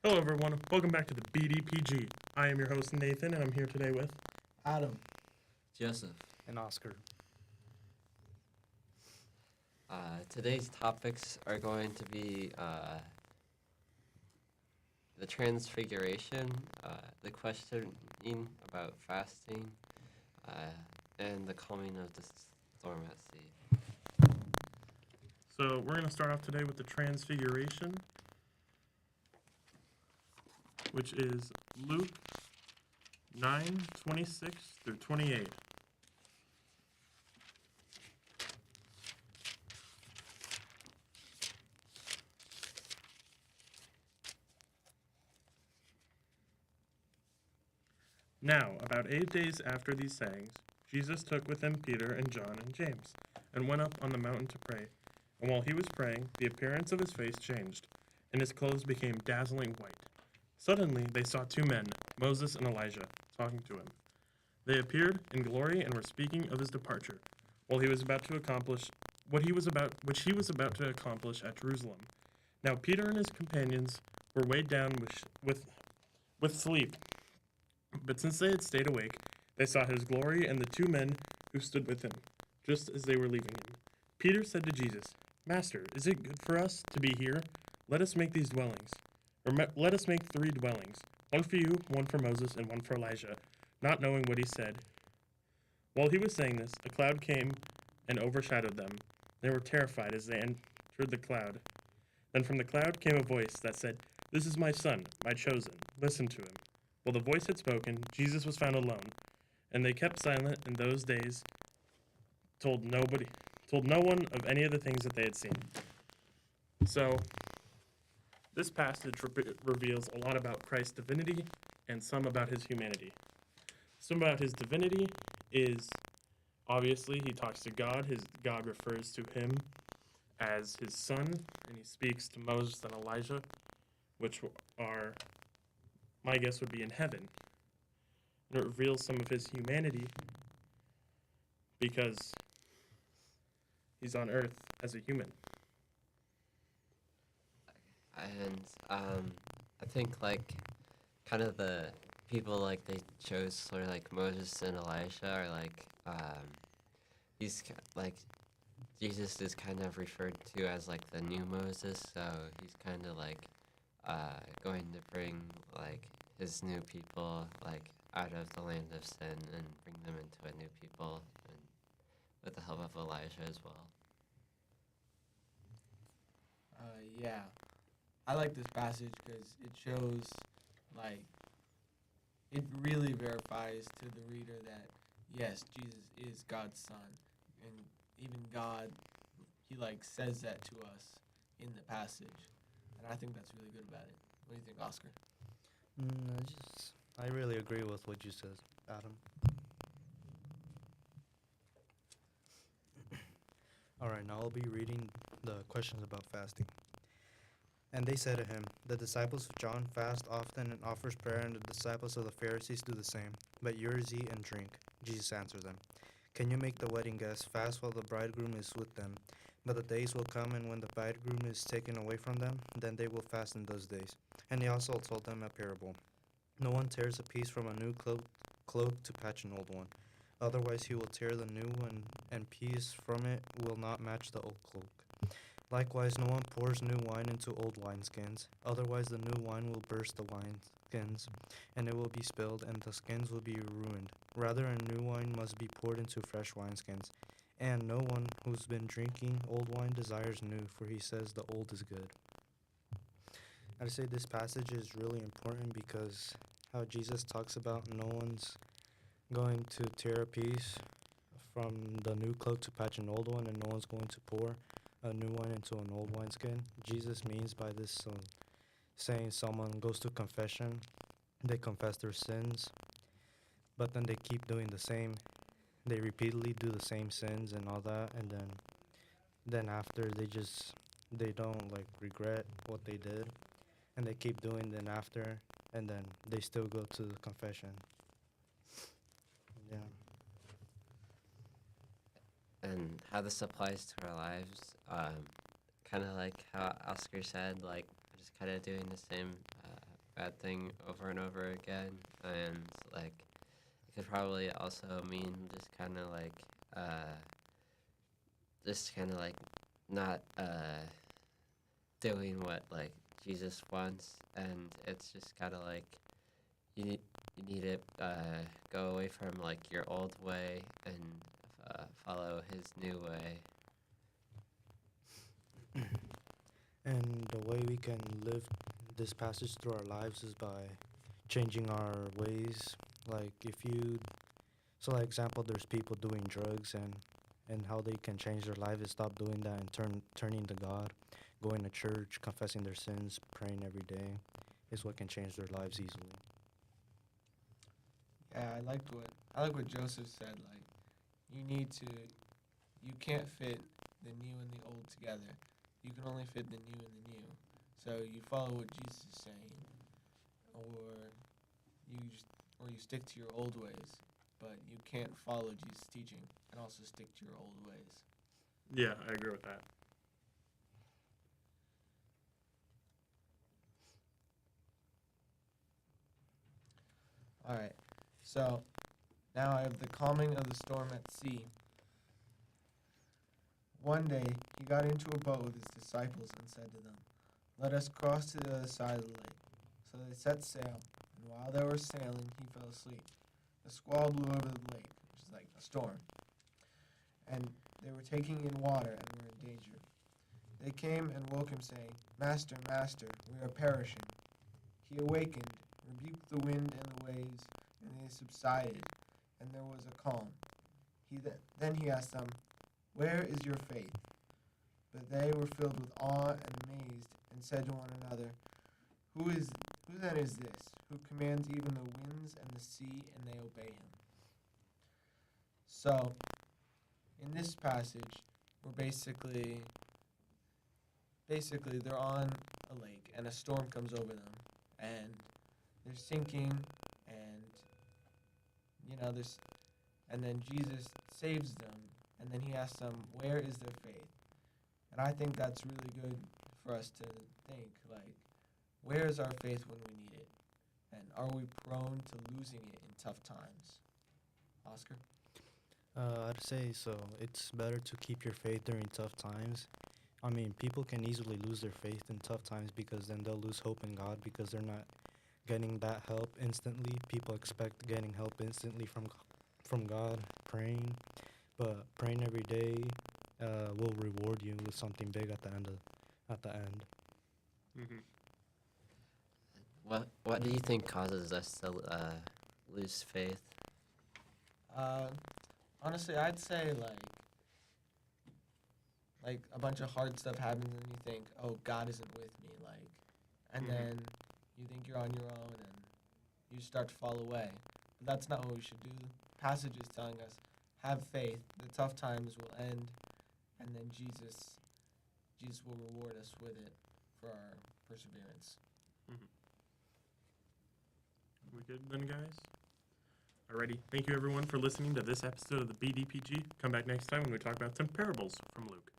Hello, everyone. Welcome back to the BDPG. I am your host, Nathan, and I'm here today with. Adam. Joseph. And Oscar. Today's topics are going to be the transfiguration, the questioning about fasting, and the calming of the storm at sea. So, we're going to start off today with the transfiguration, which is Luke 9:26 through 28. Now, about 8 days after these sayings, Jesus took with him Peter and John and James, and went up on the mountain to pray. And while he was praying, the appearance of his face changed, and his clothes became dazzling white. Suddenly they saw two men, Moses and Elijah, talking to him. They appeared in glory and were speaking of his departure, while he was about to accomplish which he was about to accomplish at Jerusalem. Now Peter and his companions were weighed down with sleep. But since they had stayed awake, they saw his glory and the two men who stood with him, just as they were leaving him. Peter said to Jesus, "Master, is it good for us to be here? Let us make these dwellings. Let us make 3 dwellings, one for you, one for Moses, and one for Elijah," not knowing what he said. While he was saying this, a cloud came and overshadowed them. They were terrified as they entered the cloud. Then from the cloud came a voice that said, "This is my son, my chosen. Listen to him." While the voice had spoken, Jesus was found alone, and they kept silent in those days, told no one of any of the things that they had seen. So, this passage reveals a lot about Christ's divinity and some about his humanity. Some about his divinity is, obviously, he talks to God. God refers to him as his son, and he speaks to Moses and Elijah, which are, my guess would be in heaven. And it reveals some of his humanity because he's on earth as a human. And I think kind of the people they chose sort of like Moses and Elijah are Jesus is kind of referred to as the new Moses, so he's kind of going to bring his new people out of the land of sin and bring them into a new people, and with the help of Elijah as well. Yeah. I like this passage because it shows, it really verifies to the reader that, yes, Jesus is God's son. And even God, he, says that to us in the passage. And I think that's really good about it. What do you think, Oscar? I really agree with what you said, Adam. Alright, now I'll be reading the questions about fasting. And they said to him, "The disciples of John fast often and offers prayer, and the disciples of the Pharisees do the same. But yours eat and drink." Jesus answered them, "Can you make the wedding guests fast while the bridegroom is with them? But the days will come, and when the bridegroom is taken away from them, then they will fast in those days." And he also told them a parable. "No one tears a piece from a new cloak to patch an old one. Otherwise he will tear the new one, and piece from it will not match the old cloak. Likewise, no one pours new wine into old wineskins. Otherwise the new wine will burst the wineskins, and it will be spilled, and the skins will be ruined. Rather, a new wine must be poured into fresh wineskins. And no one who's been drinking old wine desires new, for he says the old is good." I'd say this passage is really important because how Jesus talks about no one's going to tear a piece from the new cloak to patch an old one, and no one's going to pour a new wine into an old wineskin. Jesus means by this saying someone goes to confession, they confess their sins, but then they keep doing the same. They repeatedly do the same sins and all that, and then after they don't regret what they did, and they keep doing then after, and then they still go to the confession. Yeah. And how this applies to our lives, kind of like how Oscar said, just kind of doing the same bad thing over and over again, and like it could probably also mean just kind of like not doing what like Jesus wants, and it's just kind of like you need to go away from like your old way and follow His new way. And the way we can live this passage through our lives is by changing our ways. Like like example, there's people doing drugs, and how they can change their life is stop doing that and turning to God, going to church, confessing their sins, praying every day, is what can change their lives easily. Yeah, I like what Joseph said. Like, you can't fit the new and the old together. You can only fit the new and the new. So you follow what Jesus is saying, or you stick to your old ways. But you can't follow Jesus' teaching and also stick to your old ways. Yeah, I agree with that. All right. So now I have the calming of the storm at sea. One day he got into a boat with his disciples and said to them, "Let us cross to the other side of the lake." So they set sail, and while they were sailing, he fell asleep. A squall blew over the lake, which is like a storm, and they were taking in water and were in danger. They came and woke him, saying, "Master, Master, we are perishing." He awakened, rebuked the wind and the waves, and they subsided, and there was a calm. Then he asked them, "Where is your faith?" But they were filled with awe and amazed, and said to one another, Who then is this, who commands even the winds and the sea, and they obey him?" So, in this passage, we're basically they're on a lake, and a storm comes over them, and they're sinking, and and then Jesus saves them, and then he asks them, "Where is their faith?" And I think that's really good for us to think, like, where is our faith when we need it? And are we prone to losing it in tough times? Oscar? I'd say so. It's better to keep your faith during tough times. I mean, people can easily lose their faith in tough times because then they'll lose hope in God because they're not getting that help instantly. People expect getting help instantly from God, praying, but praying every day will reward you with something big at the end. Mm-hmm. What do you think causes us to lose faith? Honestly, I'd say like a bunch of hard stuff happens and you think, "Oh, God isn't with me," and then you think you're on your own and you start to fall away. But that's not what we should do. The passage is telling us, have faith. The tough times will end, and then Jesus will reward us with it for our perseverance. We good then, guys? Alrighty. Thank you, everyone, for listening to this episode of the BDPG. Come back next time when we talk about some parables from Luke.